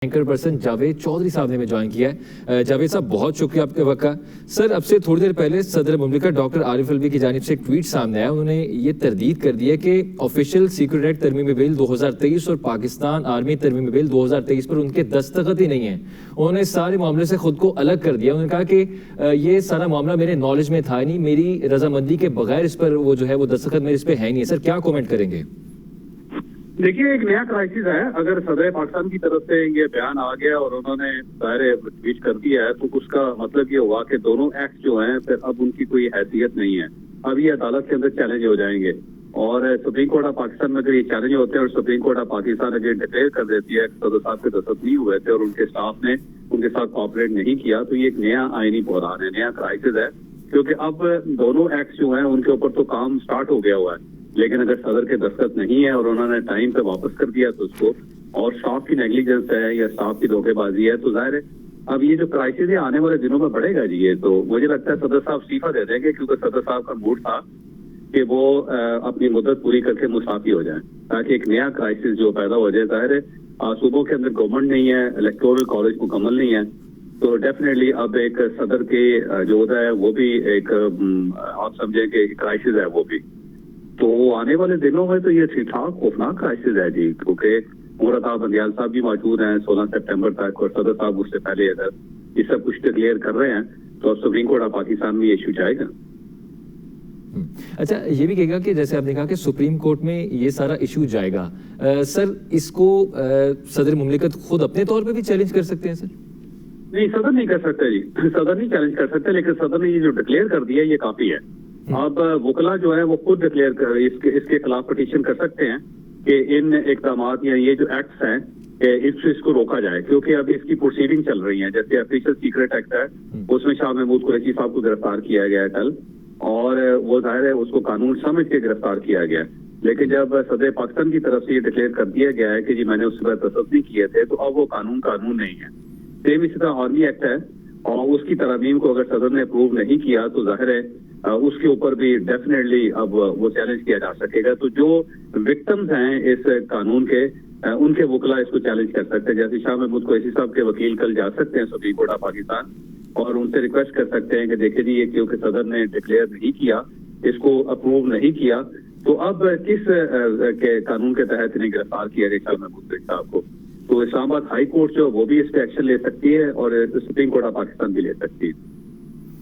Anchor person Javed Chaudhary साहब ने हमें ज्वाइन किया है। जावेद साहब, बहुत शुक्रिया आपके वक्त का। सर, अब से थोड़ी देर पहले सदर मुमलिकत डॉक्टर आरिफ अलवी की जानिब से एक ट्वीट सामने आया। उन्होंने ये तरदीद कर दी है कि ऑफिशियल सीक्रेट एक्ट तरमीमी बिल 2023 और पाकिस्तान आर्मी तरमीमी बिल 2023 पर उनके दस्तखत ही नहीं है। उन्होंने सारे मामले से खुद को अलग कर दिया। उन्होंने कहा कि ये सारा मामला मेरे नॉलेज में था नहीं, मेरी रजामंदी के बगैर इस पर वो जो है वो दस्तखत मेरे इस पर है नहीं। सर, क्या कमेंट करेंगे? देखिए, एक नया क्राइसिस है। अगर सदर पाकिस्तान की तरफ से ये बयान आ गया और उन्होंने दायरे ट्वीट कर दिया है तो उसका मतलब ये हुआ कि दोनों एक्ट जो हैं फिर अब उनकी कोई हैसियत नहीं है। अब ये अदालत के अंदर चैलेंज हो जाएंगे और सुप्रीम कोर्ट ऑफ पाकिस्तान में अगर ये चैलेंज होते हैं और सुप्रीम कोर्ट ऑफ पाकिस्तान अगर डिक्लेयर कर देती है सदर साहब के दस्तखत नहीं हुए थे और उनके स्टाफ ने उनके साथ कोऑपरेट नहीं किया तो ये एक नया आईनी बहरान है, नया क्राइसिस है। क्योंकि अब दोनों एक्ट जो हैं उनके ऊपर तो काम स्टार्ट हो गया हुआ है, लेकिन अगर सदर के दस्तखत नहीं है और उन्होंने टाइम पे वापस कर दिया तो उसको और स्टाफ की नेग्लिजेंस है या स्टाफ की धोखेबाजी है तो जाहिर है अब ये जो क्राइसिस है आने वाले दिनों में बढ़ेगा जी। ये तो मुझे लगता है सदर साहब इस्तीफा दे देंगे क्योंकि सदर साहब का मूड था कि वो अपनी मुद्दत पूरी करके मुसाफी हो जाए ताकि एक नया क्राइसिस जो पैदा हो जाए। जाहिर है सूबों के अंदर गवर्नमेंट नहीं है, इलेक्टोरल कॉलेज मुकम्मल नहीं है, तो डेफिनेटली अब एक सदर के जो होता है वो भी एक आप समझे कि क्राइसिस है वो भी। तो आने वाले दिनों में तो ये ठीक ठाक खौफनाक क्राइसिस है जी, क्योंकि उमर बंदियाल साहब भी मौजूद हैं 16 सितंबर तक और सदर साहब उससे पहले अगर ये सब कुछ डिक्लेयर कर रहे हैं तो अब सुप्रीम कोर्ट ऑफ पाकिस्तान में ये इशू जाएगा। अच्छा, ये भी कहेगा कि जैसे आपने कहा कि सुप्रीम कोर्ट में ये सारा इशू जाएगा, सर इसको सदर मुमलिकत खुद अपने तौर पे भी चैलेंज कर सकते हैं? सर नहीं, सदर नहीं कर सकते जी, सदर नहीं चैलेंज कर सकते, लेकिन सदर ने ये जो डिक्लेयर कर दिया ये काफी है। अब वकला जो है वो खुद डिक्लेयर कर इसके खिलाफ पिटीशन कर सकते हैं कि इन इकदामात या ये जो एक्ट्स हैं इसको रोका जाए, क्योंकि अभी इसकी प्रोसीडिंग चल रही है। जैसे ऑफिशियल सीक्रेट एक्ट है उसमें शाह महमूद कुरैशी साहब को गिरफ्तार किया गया है कल और वो जाहिर है उसको कानून समझ के गिरफ्तार किया गया, लेकिन जब सदर पाकिस्तान की तरफ से ये डिक्लेयर कर दिया गया है कि जी मैंने उसके बाद तसद्दुक नहीं किए थे तो अब वो कानून नहीं है। सेम इसी तरह आर्मी एक्ट है और उसकी तरमीम को अगर सदर ने अप्रूव नहीं किया तो जाहिर है उसके ऊपर भी डेफिनेटली अब वो चैलेंज किया जा सकेगा। तो जो विक्टिम्स हैं इस कानून के उनके वकला इसको चैलेंज कर सकते हैं। जैसे शाह महमूद कुरैशी साहब के वकील कल जा सकते हैं सुप्रीम कोर्ट ऑफ पाकिस्तान और उनसे रिक्वेस्ट कर सकते हैं कि देखिए जी ये क्योंकि सदर ने डिक्लेयर नहीं किया, इसको अप्रूव नहीं किया, तो अब किस के कानून के तहत इन्हें गिरफ्तार किया गया शाह महमूद कुरैशी साहब को। तो इस्लामाबाद हाई कोर्ट जो वो भी इस पे एक्शन ले सकती है और सुप्रीम कोर्ट ऑफ पाकिस्तान भी ले सकती है।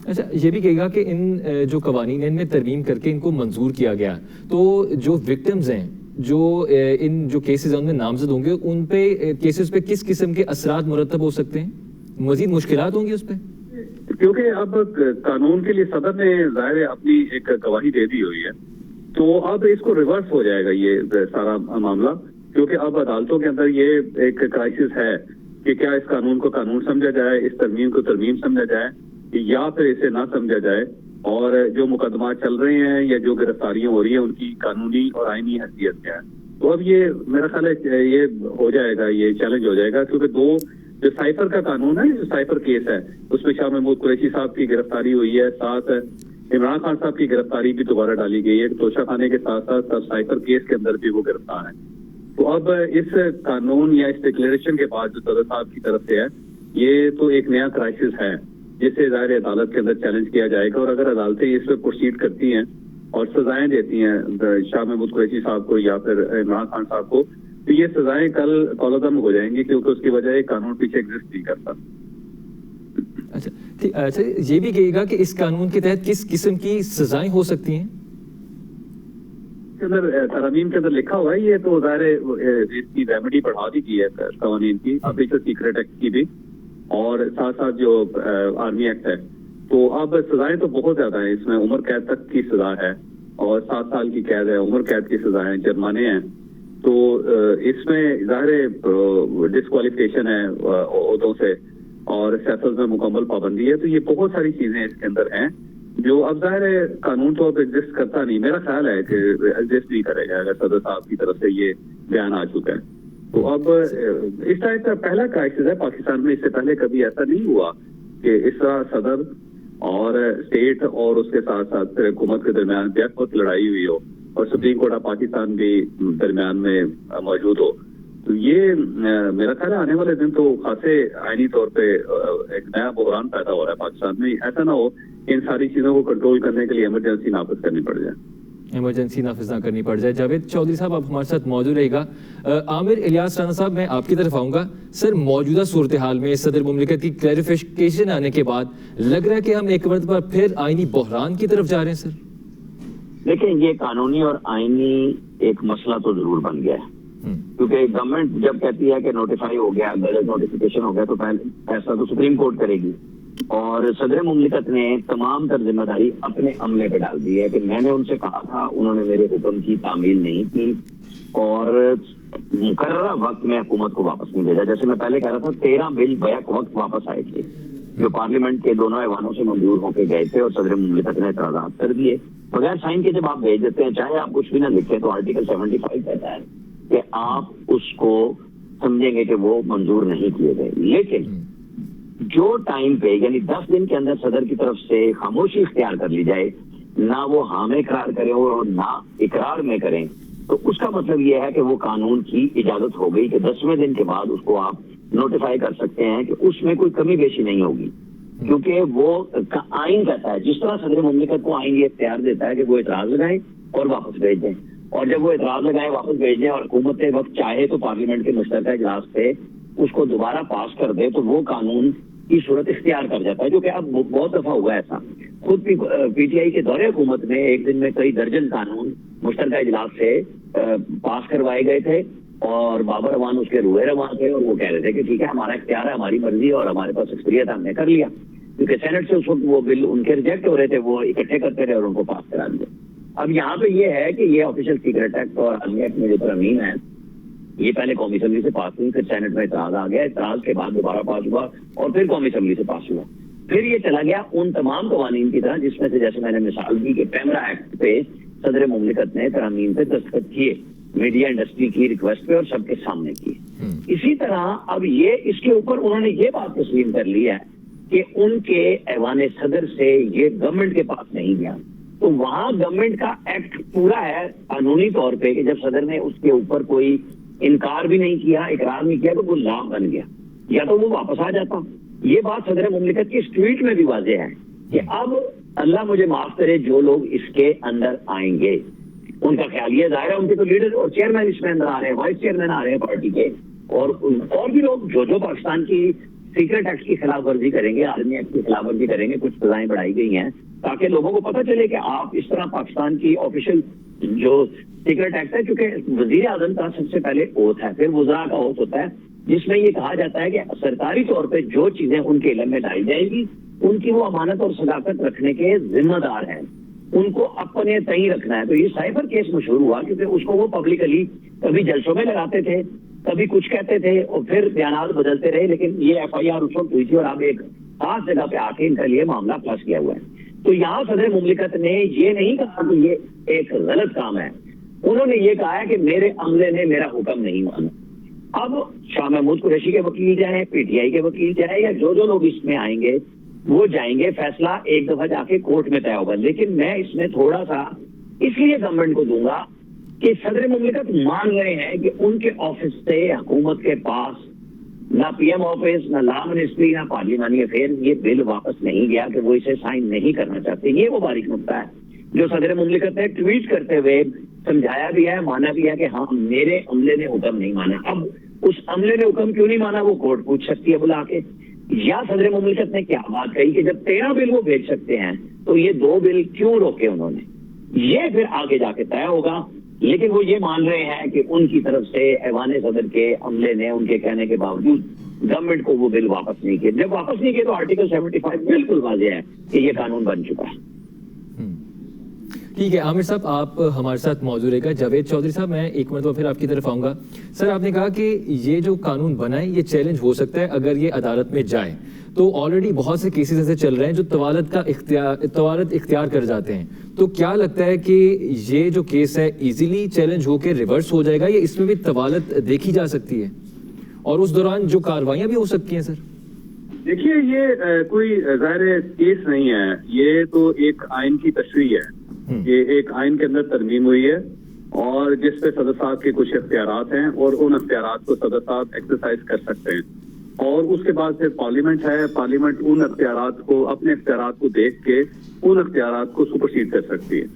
अच्छा, ये भी कहेगा कि इन जो कवानीन है इनमें तरमीम करके इनको मंजूर किया गया तो जो विक्टिम्स हैं जो इन जो केसेस हैं उनमें नामजद होंगे उन पे केसेस पे किस किस्म के असरात मुरतब हो सकते हैं, मजीद मुश्किलात होंगी उस पर? क्योंकि अब कानून के लिए सदर ने जाहिर है अपनी एक गवाही दे दी हुई है तो अब इसको रिवर्स हो जाएगा ये सारा मामला, क्योंकि अब अदालतों के अंदर ये एक क्राइसिस है कि क्या इस कानून को कानून समझा जाए, इस तरमीम को तरमीम समझा जाए या फिर इसे ना समझा जाए। और जो मुकदमा चल रहे हैं या जो गिरफ्तारियां हो रही हैं उनकी कानूनी और आईनी हैसियत क्या है। तो अब ये मेरा ख्याल है ये हो जाएगा, ये चैलेंज हो जाएगा, क्योंकि दो जो साइफर का कानून है, जो साइफर केस है उसमें शाह महमूद कुरैशी साहब की गिरफ्तारी हुई है, साथ इमरान खान साहब की गिरफ्तारी भी दोबारा डाली गई है, तोशा खाने के साथ साथ सब साइफर केस के अंदर भी वो गिरफ्तार है। तो अब इस कानून या इस डिक्लेरेशन के बाद जो सदर साहब की तरफ से है ये तो एक नया क्राइसिस है जिसे ज़ाहिर अदालत के अंदर चैलेंज किया जाएगा। और अगर अदालतें इस पर प्रोसीड करती हैं और सजाएं देती हैं शाह महमूद कुरैशी साहब को या फिर इमरान खान साहब को तो ये सजाएं कल कॉलदम हो जाएंगी, क्योंकि उसकी वजह कानून पीछे एग्जिस्ट नहीं करता। अच्छा, ये भी कहेगा कि इस कानून के तहत किस किस्म की सजाएं हो सकती हैं? के अंदर तरमीम के अंदर लिखा हुआ है ये, तो ज़ाहिर इसकी रेमेडी बढ़ा दी गई है कानून की, ऑफिशियल सीक्रेट एक्ट की भी और साथ साथ जो आर्मी एक्ट है। तो अब सजाएं तो बहुत ज्यादा है, इसमें उम्र कैद तक की सजा है और 7 साल की कैद है, उम्र कैद की सजा है, जुर्माने हैं। तो इसमें ज़ाहिर डिस्क्वालिफिकेशन है ओहदों से और सियासत में मुकम्मल पाबंदी है। तो ये बहुत सारी चीजें इसके अंदर हैं जो अब ज़ाहिर है कानून तो अब एग्जिस्ट करता नहीं, मेरा ख्याल है कि एग्जिस्ट नहीं करेगा अगर सदर साहब की तरफ से ये बयान आ चुका है। तो अब इस टाइप का पहला क्राइसिस है पाकिस्तान में, इससे पहले कभी ऐसा नहीं हुआ कि इस तरह सदर और स्टेट और उसके साथ साथ हुकूमत के दरमियान व्यापक लड़ाई हुई हो और सुप्रीम कोर्ट ऑफ पाकिस्तान भी दरमियान में मौजूद हो। तो ये मेरा ख्याल है आने वाले दिन तो खासे आईनी तौर पे एक नया बहरान पैदा हो रहा है पाकिस्तान में। ऐसा ना हो इन सारी चीजों को कंट्रोल करने के लिए इमरजेंसी नाफिज करनी पड़ जाए, इमरजेंसी नाफिज ना करनी पड़ जाए। जावेद चौधरी साहब, आप हमारे साथ मौजूद रहेगा। आमिर इलियास राना साहब, मैं आपकी तरफ आऊंगा। सर, मौजूदा सूरत हाल में सदर मुमलिकत की क्लैरिफिकेशन आने के बाद लग रहा है कि हम एक मरतबा फिर आईनी बहरान की तरफ जा रहे हैं सर। देखिए, ये कानूनी और आईनी एक मसला तो जरूर बन गया है, क्योंकि गवर्नमेंट जब कहती है कि नोटिफाई हो गया, गलत नोटिफिकेशन हो गया, तो फैसला तो सुप्रीम कोर्ट करेगी। और सदर मुमलिकत ने तमाम तर जिम्मेदारी अपने अमले पे डाल दी है कि मैंने उनसे कहा था, उन्होंने मेरे हुक्म की तामील नहीं की और मुकर्ररा वक्त में हुकूमत को वापस नहीं भेजा। जैसे मैं पहले कह रहा था, 13 बिल बैक वक्त वापस आए थे जो पार्लियामेंट के दोनों ऐवानों से मंजूर होकर गए थे और सदर मुमलिकत ने एतराज़ात कर दिए। बगैर साइन के जब आप भेज देते हैं, चाहे आप कुछ भी ना लिखे, तो आर्टिकल 75 कहता है कि आप उसको समझेंगे कि वो मंजूर नहीं किए गए। लेकिन जो टाइम पे यानी 10 दिन के अंदर सदर की तरफ से खामोशी इख्तियार कर ली जाए, ना वो हाँ में इकरार करें और ना इकरार में करें, तो उसका मतलब ये है कि वो कानून की इजाजत हो गई कि 10वें दिन के बाद उसको आप नोटिफाई कर सकते हैं कि उसमें कोई कमी बेशी नहीं होगी, क्योंकि वो आइन कहता है। जिस तरह सदर मुमलिकत को आइन ये इख्तियार देता है कि वो एतराज लगाएं और वापस भेज दें, और जब वो एतराज लगाएं वापस भेज दें और हुकूमत के वक्त चाहे तो पार्लियामेंट के मुश्तरका इजलास पे उसको दोबारा पास कर दे, तो वो कानून की सूरत इख्तियार कर जाता है, जो कि अब बहुत दफा हुआ है ऐसा। खुद पीटीआई के दौरे हुकूमत में एक दिन में कई दर्जन कानून मुश्तरका इजलास से पास करवाए गए थे और बाबर रवान उसके रूए रवान थे और वो कह रहे थे कि ठीक है, हमारा इख्तियार है, हमारी मर्जी और हमारे पास एक्सपीरियंस हमने कर लिया, क्योंकि सेनेट से उस वक्त वो बिल उनके रिजेक्ट हो रहे थे, वो इकट्ठे करते रहे और उनको पास करा दिया। अब यहाँ पे ये है कि ये ऑफिशियल सीक्रेट एक्ट और आर्मी एक्ट में जो तरमीम है, ये पहले कौमी असम्बली से पास हुई, फिर सेनेट में इतराज आ गया, इतराज के बाद दोबारा पास हुआ और फिर कौमी असम्बली से पास हुआ। फिर ये चला गया उन तमाम कवानीन की तरह जिसमें से जैसे मैंने मिसाल दी कि पैमरा एक्ट पे सदर मुमलिकत ने तरमीम पे दस्तखत किए, मीडिया इंडस्ट्री की रिक्वेस्ट पे और सबके सामने किए। इसी तरह अब ये इसके ऊपर उन्होंने ये बात तस्लीम कर ली है कि उनके ऐवान सदर से ये गवर्नमेंट के पास नहीं गया, तो वहां गवर्नमेंट का एक्ट पूरा है कानूनी तौर पे कि जब सदर ने उसके ऊपर कोई इनकार भी नहीं किया, इकरार नहीं किया, तो वो लॉ बन गया, या तो वो वापस आ जाता। ये बात सदर मुमलिकत की इस ट्वीट में भी वाज़ेह है कि अब अल्लाह मुझे माफ करे जो लोग इसके अंदर आएंगे, उनका ख्याल ये जाहिर है उनके तो लीडर और चेयरमैन इसमें अंदर आ रहे हैं, वाइस चेयरमैन आ रहे हैं पार्टी के, और भी लोग जो पाकिस्तान की सीक्रेट एक्ट की खिलाफ वर्जी करेंगे, आर्मी एक्ट की खिलाफ वर्जी करेंगे, कुछ सजाएं बढ़ाई गई हैं ताकि लोगों को पता चले कि आप इस तरह पाकिस्तान की ऑफिशियल जो सीक्रेट एक्ट है, क्योंकि वजीर आजम का सबसे पहले ओथ है, फिर वज़रा का ओथ होता है, जिसमें ये कहा जाता है कि सरकारी तौर पे जो चीजें उनके इल्म में लाई जाएंगी उनकी वो अमानत और सदाकत रखने के जिम्मेदार हैं, उनको अपने तय रखना है। तो ये साइबर केस मशहूर हुआ क्योंकि उसको वो पब्लिकली कभी जलसों में लगाते थे, कभी कुछ कहते थे और फिर बयानात बदलते रहे, लेकिन ये FIR उस वक्त हुई थी और अब एक खास जगह पे आके इनका लिए मामला फ्लश किया हुआ है। तो यहाँ सदर मुमलिकत ने ये नहीं कहा कि ये एक गलत काम है, उन्होंने ये कहा है कि मेरे अमले ने मेरा हुक्म नहीं माना। अब शाह महमूद कुरैशी के वकील जाए, PTI के वकील जाए, या जो लोग इसमें आएंगे वो जाएंगे, फैसला एक दफा जाके कोर्ट में तय होगा। लेकिन मैं इसमें थोड़ा सा इसलिए गवर्नमेंट को दूंगा कि सदर मुमलिकत मान रहे हैं कि उनके ऑफिस से हुकूमत के पास ना PM ऑफिस, ना लॉ मिनिस्ट्री, ना पार्लियामानी अफेयर ये बिल वापस नहीं गया, कि वो इसे साइन नहीं करना चाहते। ये वो बारीक नुकता है जो सदर मुमलिकत ने ट्वीट करते हुए समझाया भी है, माना भी है कि हाँ मेरे अमले ने हुक्म नहीं माना। अब उस अमले ने हुक्म क्यों नहीं माना वो कोर्ट पूछ सकती है बुला के, या सदर मुमलिकत ने क्या बात कही कि जब 13 बिल वो भेज सकते हैं तो ये 2 बिल क्यों रोके उन्होंने, ये फिर आगे जाके तय होगा। लेकिन वो ये मान रहे हैं कि उनकी तरफ से ऐवान सदर के अमले ने उनके कहने के बावजूद गवर्नमेंट को वो बिल वापस नहीं किए। जब वापस नहीं किए तो आर्टिकल 75 बिल्कुल वाज़ेह है कि ये कानून बन चुका है। ठीक है आमिर साहब, आप हमारे साथ मौजूद रहेगा। जावेद चौधरी साहब, मैं एक मरतबा फिर आपकी तरफ आऊंगा। सर, आपने कहा कि ये जो कानून बना है ये चैलेंज हो सकता है अगर ये अदालत में जाए, तो ऑलरेडी बहुत से केसेस ऐसे चल रहे हैं जो तवालत इख्तियार कर जाते हैं, तो क्या लगता है कि ये जो केस है इजीली चैलेंज होकर रिवर्स हो जाएगा या इसमें भी तवालत देखी जा सकती है और उस दौरान जो कार्रवाइयां भी हो सकती हैं? सर देखिए, ये कोई ज़ाहिर केस नहीं है, ये तो एक आइन की तशरीह है। ये एक आइन के अंदर तरमीम हुई है और जिस पे सदर साहब के कुछ इख्तियारात हैं और उन इख्तियारात को सदर साहब एक्सरसाइज कर सकते हैं। और उसके बाद फिर पार्लियामेंट है, पार्लियामेंट उन इख्तियारात को, अपने इख्तियारात को देख के उन इख्तियारात को सुपरसीड कर सकती है।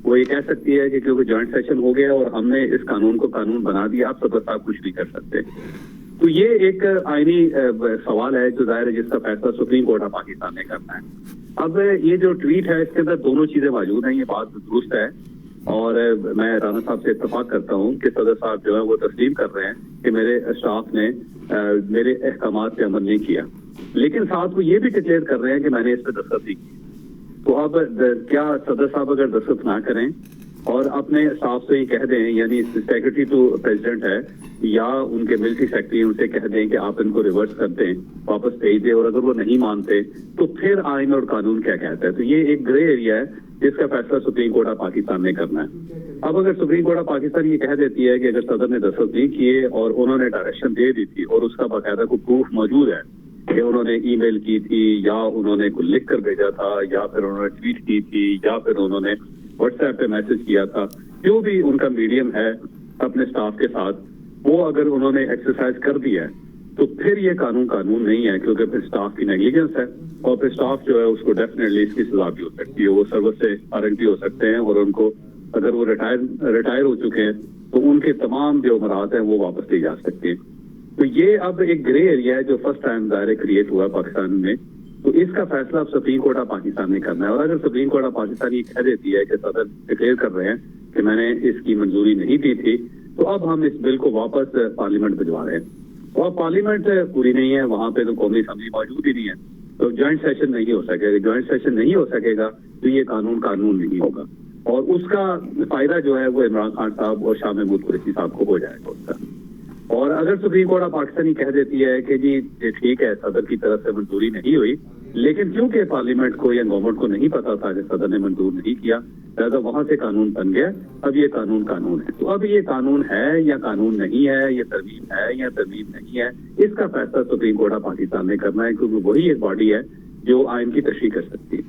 वो ये कह सकती है कि क्योंकि जॉइंट सेशन हो गया और हमने इस कानून को कानून बना दिया, आप सदर साहब कुछ नहीं कर सकते। तो ये एक आईनी सवाल है जो जाहिर है जिसका फैसला सुप्रीम कोर्ट ऑफ पाकिस्तान ने करना है। अब ये जो ट्वीट है इसके अंदर दोनों चीजें मौजूद हैं, ये बात दुरुस्त है और मैं राना साहब से इत्तेफाक करता हूँ कि सदर साहब जो है वो तस्लीम कर रहे हैं कि मेरे स्टाफ ने मेरे अहकामात पे अमल नहीं किया, लेकिन साथ वो ये भी डिक्लेयर कर रहे हैं कि मैंने इस पर दस्तखत नहीं की। तो अब क्या सदर साहब अगर दस्तखत ना करें और अपने स्टाफ से ही कह दें, यानी सेक्रेटरी टू प्रेसिडेंट है या उनके मिलिट्री सेक्रेटरी उनसे कह दें कि आप इनको रिवर्स कर दें, वापस भेज दें, और अगर वो नहीं मानते तो फिर आइन और कानून क्या कहता है। तो ये एक ग्रे एरिया है जिसका फैसला सुप्रीम कोर्ट ऑफ पाकिस्तान ने करना है। अब अगर सुप्रीम कोर्ट ऑफ पाकिस्तान ये कह देती है कि अगर सदर ने दस्तखत नहीं किए और उन्होंने डायरेक्शन दे दी थी और उसका बाकायदा कोई प्रूफ मौजूद है कि उन्होंने ईमेल की थी या उन्होंने कुछ लिख कर भेजा था या फिर उन्होंने ट्वीट की थी या फिर उन्होंने व्हाट्सएप पे मैसेज किया था, जो भी उनका मीडियम है अपने स्टाफ के साथ, वो अगर उन्होंने एक्सरसाइज कर दिया है तो फिर ये कानून नहीं है, क्योंकि फिर स्टाफ की नेग्लिजेंस है और फिर स्टाफ जो है उसको डेफिनेटली इसकी सजा भी हो सकती है, वो सर्विस से खारिज भी हो सकते हैं और उनको अगर वो रिटायर हो चुके हैं तो उनके तमाम जो उमरात हैं वो वापस ली जा सकती है। तो ये अब एक ग्रे एरिया है जो फर्स्ट टाइम दायरे क्रिएट हुआ पाकिस्तान में। तो इसका फैसला अब सुप्रीम कोर्ट ऑफ पाकिस्तान ने करना है। और अगर सुप्रीम कोर्ट ऑफ पाकिस्तान ये कह देती है कि सदर डिक्लेयर कर रहे हैं कि मैंने इसकी मंजूरी नहीं दी थी, तो अब हम इस बिल को वापस पार्लियामेंट भिजवा रहे हैं और पार्लियामेंट पूरी नहीं है, वहां पे तो कौमी असेंबली मौजूद ही नहीं है, तो ज्वाइंट सेशन नहीं हो सकेगा। ज्वाइंट सेशन नहीं हो सकेगा तो ये कानून नहीं होगा और उसका फायदा जो है वो इमरान खान साहब और शाह महमूद कुरैशी साहब को हो जाएगा उसका। और अगर सुप्रीम कोर्ट ऑफ पाकिस्तान कह देती है कि जी ठीक है सदर की तरफ से मंजूरी नहीं हुई, लेकिन क्योंकि पार्लियामेंट को या गवर्नमेंट को नहीं पता था कि सदर ने मंजूर नहीं किया, लिहाजा वहां से कानून बन गया, अब ये कानून है। तो अब ये कानून है या कानून नहीं है, ये तरमीम है या तरमीम नहीं है, इसका फैसला सुप्रीम कोर्ट ऑफ पाकिस्तान ने करना है, क्योंकि वही एक बॉडी है जो आइन की तशरीह कर सकती है।